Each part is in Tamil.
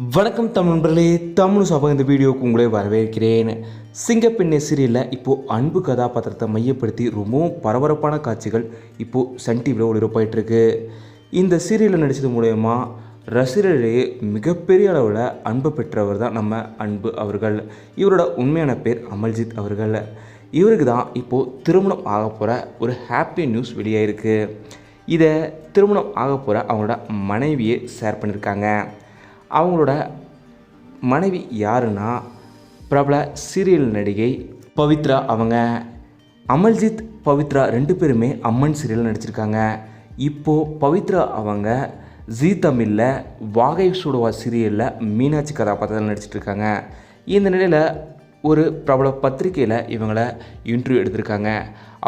வணக்கம் தமிழ் நண்பர்களே, தமிழ் சபை இந்த வீடியோவுக்கு உங்களே வரவேற்கிறேன். சிங்கப்பெண்ணே சீரியலில் இப்போது அன்பு கதாபாத்திரத்தை மையப்படுத்தி ரொம்பவும் பரபரப்பான காட்சிகள் இப்போது சன் டிவியில் ஒளிபரப்பாயிட்டிருக்கு. இந்த சீரியலில் நடித்தது மூலயமா ரசிகர்களிடையே மிகப்பெரிய அளவில் அன்பு பெற்றவர் தான் நம்ம அன்பு அவர்கள். இவரோட உண்மையான பேர் அமல்ஜித் அவர்கள். இவருக்கு தான் இப்போது திருமணம் ஆக போகிற ஒரு ஹாப்பி நியூஸ் வெளியாயிருக்கு. இதை திருமணம் ஆக போகிற அவங்களோட மனைவியை ஷேர் பண்ணியிருக்காங்க. அவங்களோட மனைவி யாருன்னா பிரபல சீரியல் நடிகை பவித்ரா. அவங்க அமல்ஜித் பவித்ரா ரெண்டு பேருமே அம்மன் சீரியல் நடிச்சிருக்காங்க. இப்போது பவித்ரா அவங்க ஜீ தமிழில் வாகை சுடுவா சீரியலில் மீனாட்சி கதாபாத்திரத்தில் நடிச்சிட்ருக்காங்க. இந்த நிலையில் ஒரு பிரபல பத்திரிகையில் இவங்களை இன்டர்வியூ எடுத்திருக்காங்க.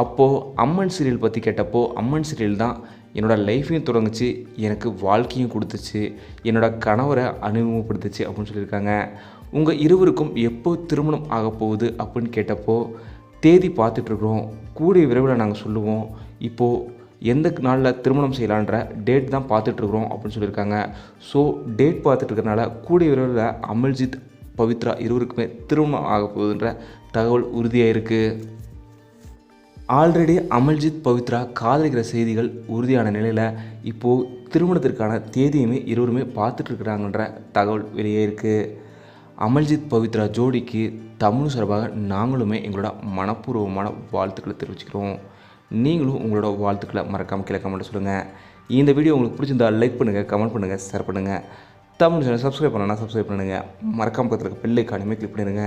அப்போது அம்மன் சீரியல் பற்றி கேட்டப்போ, அம்மன் சீரியல் தான் என்னோடய லைஃப்பையும் தொடங்குச்சு, எனக்கு வாழ்க்கையும் கொடுத்துச்சு, என்னோடய கணவரை அனுபவப்படுத்துச்சு அப்படின்னு சொல்லியிருக்காங்க. உங்கள் இருவருக்கும் எப்போ திருமணம் ஆக போகுது அப்படின்னு கேட்டப்போ, தேதி பார்த்துட்ருக்குறோம், கூடிய விரைவில் நாங்கள் சொல்லுவோம், இப்போது எந்த நாளில் திருமணம் செய்யலான்ற டேட் தான் பார்த்துட்ருக்குறோம் அப்படின்னு சொல்லியிருக்காங்க. ஸோ டேட் பார்த்துட்ருக்கறனால கூடிய விரைவில் அமல்ஜித் பவித்ரா இருவருக்குமே திருமணம் ஆக போகுதுன்ற தகவல் உறுதியாக இருக்குது. ஆல்ரெடி அமல்ஜித் பவித்ரா காதலிக்கிற செய்திகள் உறுதியான நிலையில் இப்போது திருமணத்திற்கான தேதியுமே இருவருமே பார்த்துட்ருக்குறாங்கன்ற தகவல் வெளியே இருக்குது. அமல்ஜித் பவித்ரா ஜோடிக்கு தமிழ் சார்பாக நாங்களுமே எங்களோட மனப்பூர்வமான வாழ்த்துக்களை தெரிவிச்சுக்கிறோம். நீங்களும் உங்களோட வாழ்த்துக்களை மறக்காமல் கீழே கமெண்ட் சொல்லுங்கள். இந்த வீடியோ உங்களுக்கு பிடிச்சிருந்தால் லைக் பண்ணுங்கள், கமெண்ட் பண்ணுங்கள், ஷேர் பண்ணுங்கள். தமிழ் சேனல் சப்ஸ்கிரைப் பண்ணணும்னா சப்ஸ்கிரைப் பண்ணுங்கள். மறக்காமல் பக்கத்தில் பெல் ஐகானையுமே கிளிக் பண்ணிடுங்க.